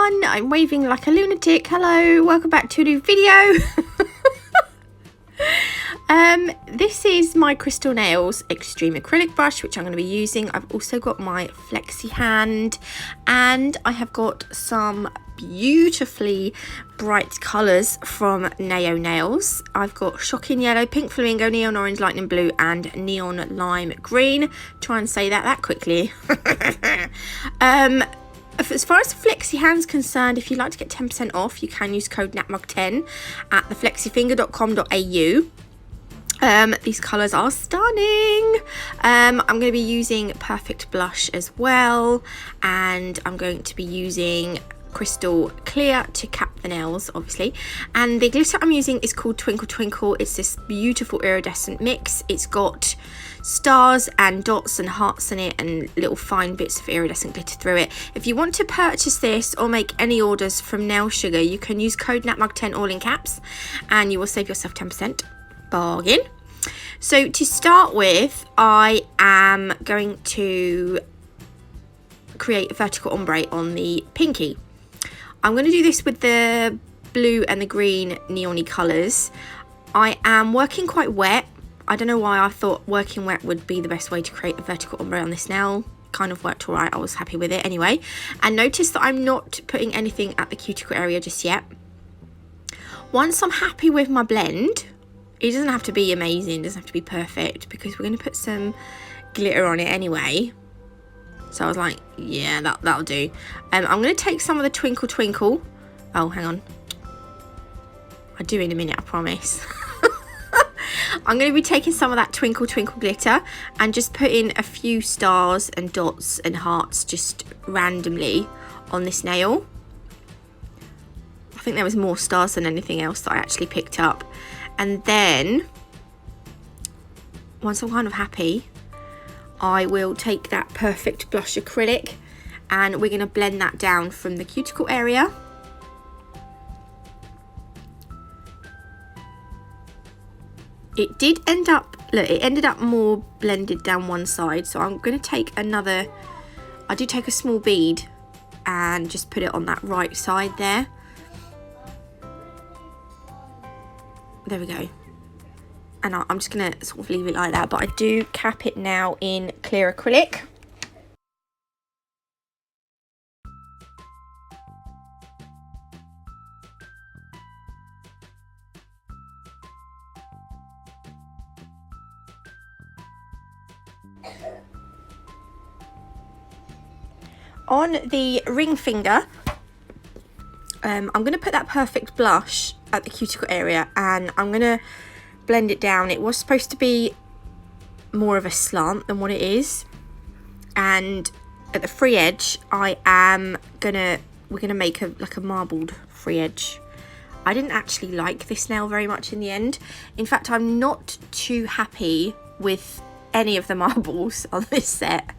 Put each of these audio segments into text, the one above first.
everyone, I'm waving like a lunatic. Hello, welcome back to a new video. This is my Crystal Nails Xtreme acrylic brush, which I'm going to be using. I've also got my Flexihand, and I have got some beautifully bright colours from Naio nails. I've got shocking yellow, pink flamingo, neon orange, lightning blue, and neon lime green. Try and say that quickly. As far as Flexihand's concerned, if you'd like to get 10% off, you can use code NATMUG10 at theflexifinger.com.au. These colours are stunning. I'm going to be using Perfect Blush as well, and I'm going to be using Crystal Clear to cap the nails, obviously. And the glitter I'm using is called Twinkle Twinkle. It's this beautiful iridescent mix. It's got stars and dots and hearts in it and little fine bits of iridescent glitter through it. If you want to purchase this or make any orders from Nail Sugar, you can use code NATMUG10 all in caps and you will save yourself 10%. Bargain. So to start with, I am going to create a vertical ombre on the pinky. I'm going to do this with the blue and the green neon-y colours. I am working quite wet. I don't know why I thought working wet would be the best way to create a vertical ombre on this nail. Kind of worked alright, I was happy with it anyway. And notice that I'm not putting anything at the cuticle area just yet. Once I'm happy with my blend, it doesn't have to be amazing, it doesn't have to be perfect, because we're going to put some glitter on it anyway. So I was like, yeah, that'll do. I'm going to take some of the Twinkle Twinkle. Oh, hang on. I'll do in a minute, I promise. I'm going to be taking some of that Twinkle Twinkle glitter and just putting a few stars and dots and hearts just randomly on this nail. I think there was more stars than anything else that I actually picked up. And then, once I'm kind of happy, I will take that Perfect Blush acrylic and we're going to blend that down from the cuticle area. It did end up, look, it ended up more blended down one side. So I'm going to take another, I do take a small bead and just put it on that right side there. There we go. And I'm just going to sort of leave it like that, but I do cap it now in clear acrylic. On the ring finger, I'm going to put that Perfect Blush at the cuticle area and I'm going to blend it down. It was supposed to be more of a slant than what it is, and at the free edge we're gonna make like a marbled free edge. I didn't actually like this nail very much in the end. In fact, I'm not too happy with any of the marbles on this set.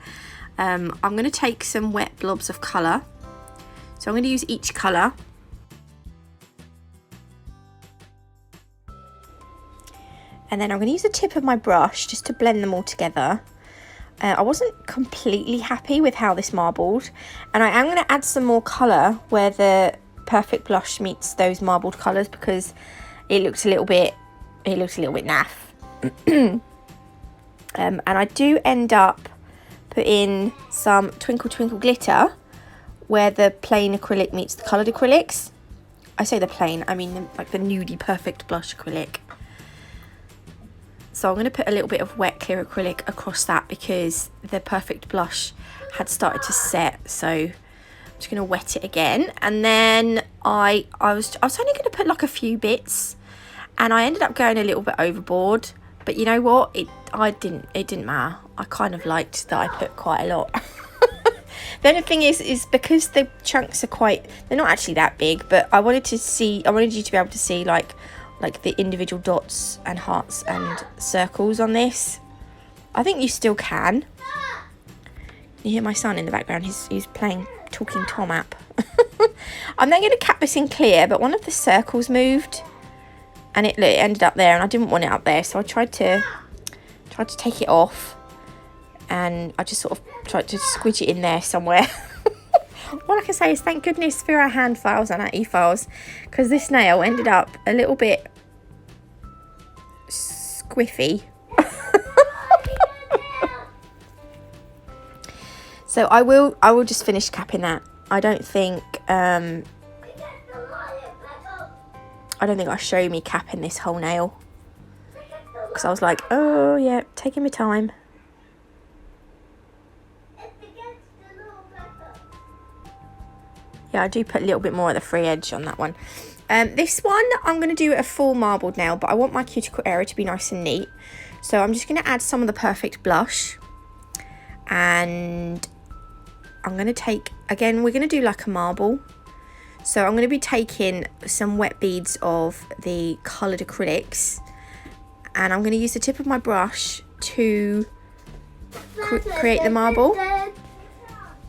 I'm going to take some wet blobs of colour, so I'm going to use each colour. And then I'm going to use the tip of my brush just to blend them all together. I wasn't completely happy with how this marbled, and I am going to add some more colour where the Perfect Blush meets those marbled colours, because it looked a little bit naff. And I do end up putting some Twinkle Twinkle glitter where the plain acrylic meets the coloured acrylics. I say the plain, I mean like the nudie Perfect Blush acrylic. So I'm going to put a little bit of wet clear acrylic across that because the Perfect Blush had started to set. So I'm just going to wet it again. And then I was only going to put like a few bits, and I ended up going a little bit overboard. But you know what? It didn't matter. I kind of liked that I put quite a lot. The only thing is because the chunks are they're not actually that big, but I wanted you to be able to see like the individual dots and hearts and circles on this. I think you still can. You hear my son in the background, he's playing Talking Tom app. I'm then going to cap this in clear, but one of the circles moved and it ended up there, and I didn't want it up there, so I tried to take it off, and I just sort of tried to squidge it in there somewhere. All I can say is thank goodness for our hand files and our e-files, because this nail ended up a little bit squiffy. So I will just finish capping that. I don't think I'll show me capping this whole nail, because I was like, oh yeah, taking my time. Yeah, I do put a little bit more of the free edge on that one. This one, I'm going to do a full marbled nail, but I want my cuticle area to be nice and neat. So I'm just going to add some of the Perfect blush. And I'm going to take, again, we're going to do like a marble. So I'm going to be taking some wet beads of the coloured acrylics. And I'm going to use the tip of my brush to create the marble.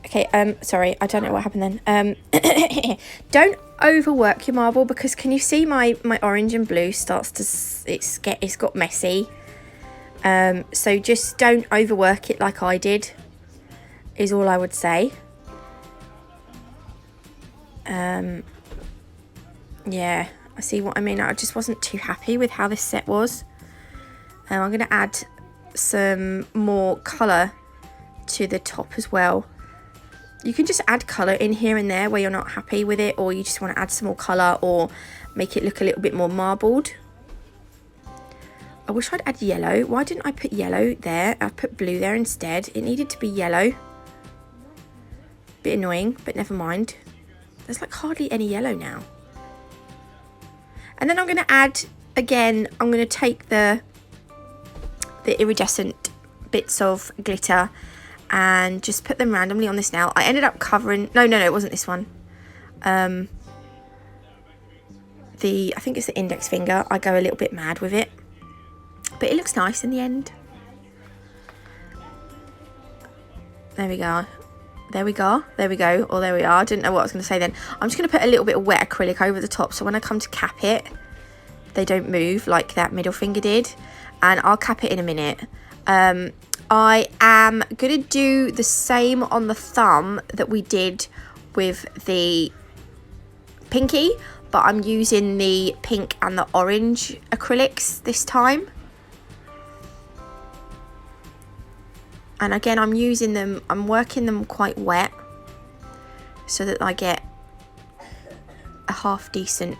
Okay, sorry, I don't know what happened then. Don't overwork your marble, because can you see my orange and blue starts to, it's got messy. So just don't overwork it like I did, is all I would say. Yeah, I see what I mean. I just wasn't too happy with how this set was. I'm going to add some more colour to the top as well. You can just add colour in here and there where you're not happy with it, or you just want to add some more colour or make it look a little bit more marbled. I wish I'd add yellow. Why didn't I put yellow there? I put blue there instead. It needed to be yellow. Bit annoying, but never mind. There's like hardly any yellow now. And then I'm going to add, again, I'm going to take the iridescent bits of glitter and just put them randomly on this nail. I ended up covering, no, it wasn't this one. I think it's the index finger. I go a little bit mad with it, but it looks nice in the end. There we go. There we go. There we go. Or there we are. I didn't know what I was going to say then. I'm just going to put a little bit of wet acrylic over the top, so when I come to cap it, they don't move like that middle finger did. And I'll cap it in a minute. I am going to do the same on the thumb that we did with the pinky, but I'm using the pink and the orange acrylics this time. And again, I'm using them, I'm working them quite wet so that I get a half decent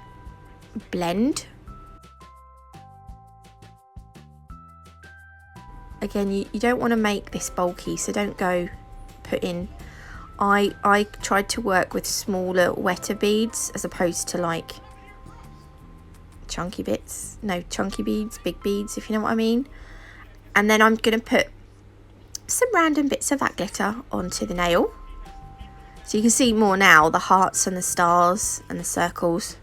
blend. Again, you don't want to make this bulky, so don't go put in. I tried to work with smaller, wetter beads as opposed to like chunky bits. No, chunky beads, big beads, if you know what I mean. And then I'm going to put some random bits of that glitter onto the nail. So you can see more now, the hearts and the stars and the circles.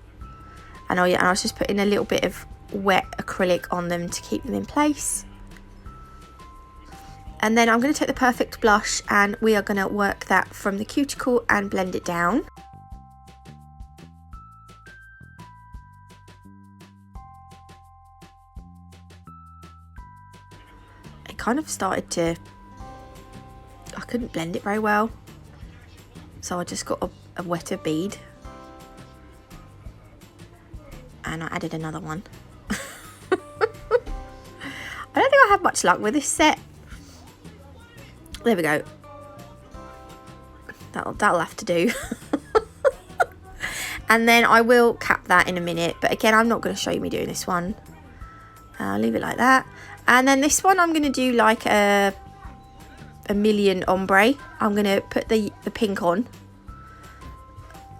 And I was just putting a little bit of wet acrylic on them to keep them in place. And then I'm going to take the Perfect blush and we are going to work that from the cuticle and blend it down. It kind of started to, I couldn't blend it very well, so I just got a wetter bead and I added another one. I don't think I have much luck with this set. There we go. That'll have to do. And then I will cap that in a minute, but again, I'm not going to show you me doing this one. I'll leave it like that. And then this one I'm going to do like a million ombre. I'm going to put the pink on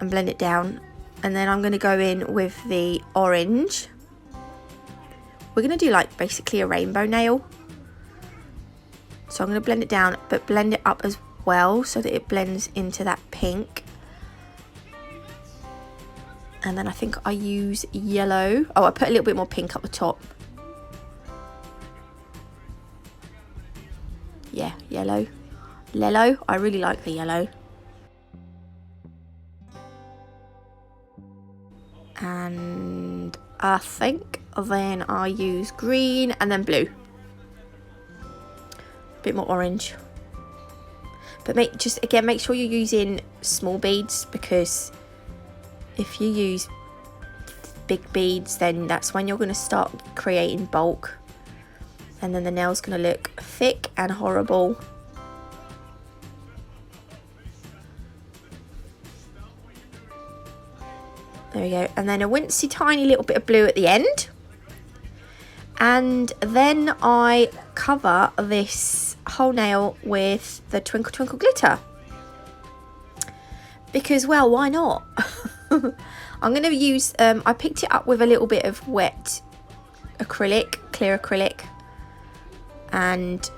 and blend it down, and then I'm going to go in with the orange. We're going to do like basically a rainbow nail. So I'm going to blend it down, but blend it up as well so that it blends into that pink. And then I think I use yellow. Oh, I put a little bit more pink up the top. Yeah, yellow. Lello. I really like the yellow. And I think then I use green and then blue. Bit more orange, But make sure you're using small beads, because if you use big beads, then that's when you're going to start creating bulk, and then the nail's going to look thick and horrible. There we go. And then a wincy tiny little bit of blue at the end. And then I cover this whole nail with the Twinkle Twinkle glitter. Because, well, why not? I'm going to use, I picked it up with a little bit of wet acrylic, clear acrylic. And,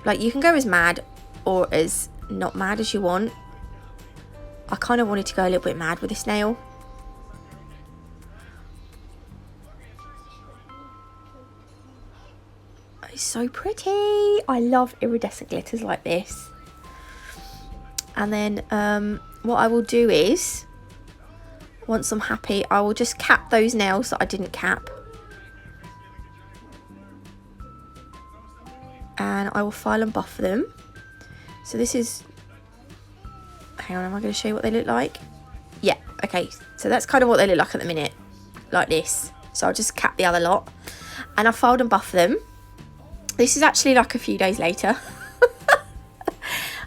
like, you can go as mad or as not mad as you want. I kind of wanted to go a little bit mad with this nail. It's so pretty. I love iridescent glitters like this. And then what I will do is, once I'm happy, I will just cap those nails that I didn't cap. And I will file and buff them. So this is, hang on, am I going to show you what they look like? Yeah, okay. So that's kind of what they look like at the minute, like this. So I'll just cap the other lot. And I filed and buff them. This is actually like a few days later.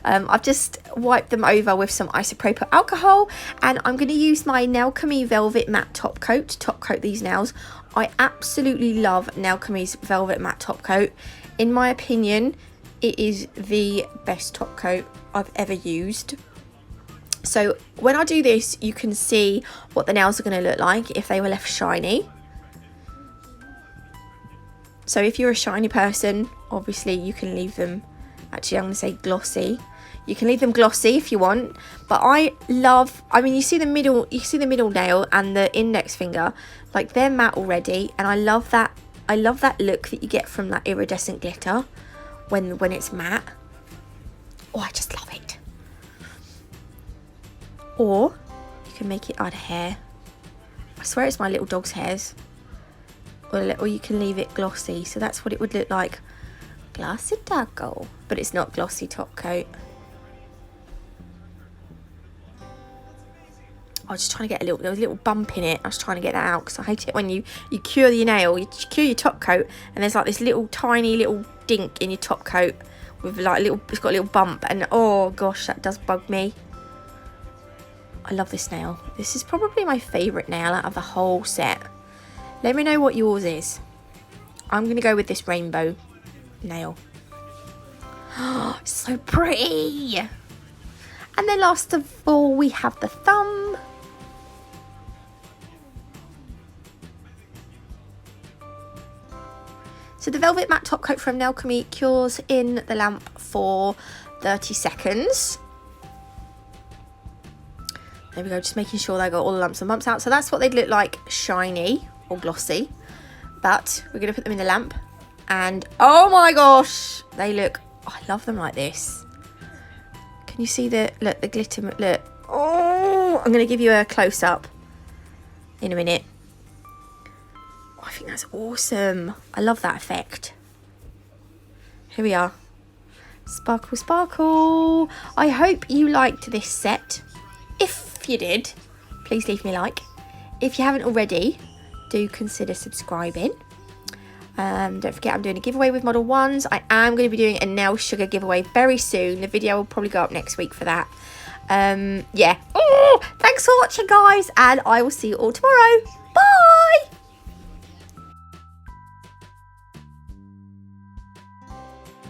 I've just wiped them over with some isopropyl alcohol, and I'm going to use my Nailchemy Velvet Matte Top Coat to top coat these nails. I absolutely love Nailchemy's Velvet Matte Top Coat. In my opinion, it is the best top coat I've ever used. So when I do this, you can see what the nails are going to look like if they were left shiny. So if you're a shiny person, obviously you can leave them, actually I'm going to say glossy. You can leave them glossy if you want, but I mean, you see the middle nail and the index finger, like they're matte already, and I love that look that you get from that iridescent glitter when it's matte. Oh, I just love it. Or you can make it out of hair. I swear it's my little dog's hairs. Or you can leave it glossy, so that's what it would look like. Glossy taco, but it's not glossy top coat. I was just trying to get there was a little bump in it. I was trying to get that out because I hate it when you cure your nail, you cure your top coat, and there's like this little tiny little dink in your top coat with like it's got a little bump, and oh gosh, that does bug me. I love this nail. This is probably my favourite nail out of the whole set. Let me know what yours is. I'm going to go with this rainbow nail. Oh, so pretty. And then last of all, we have the thumb. So the Velvet Matte Top Coat from Nailchemy cures in the lamp for 30 seconds. There we go, just making sure they got all the lumps and bumps out. So that's what they'd look like shiny or glossy. But we're going to put them in the lamp. And oh my gosh, they look, oh, I love them like this. Can you see the glitter? Look. Oh, I'm going to give you a close-up in a minute. Oh, I think that's awesome. I love that effect. Here we are. Sparkle, sparkle. I hope you liked this set. If you did, please leave me a like. If you haven't already, do consider subscribing. Don't forget, I'm doing a giveaway with Model 1s. I am going to be doing a nail sugar giveaway very soon. The video will probably go up next week for that. Yeah. Oh, thanks for watching, guys, and I will see you all tomorrow. Bye.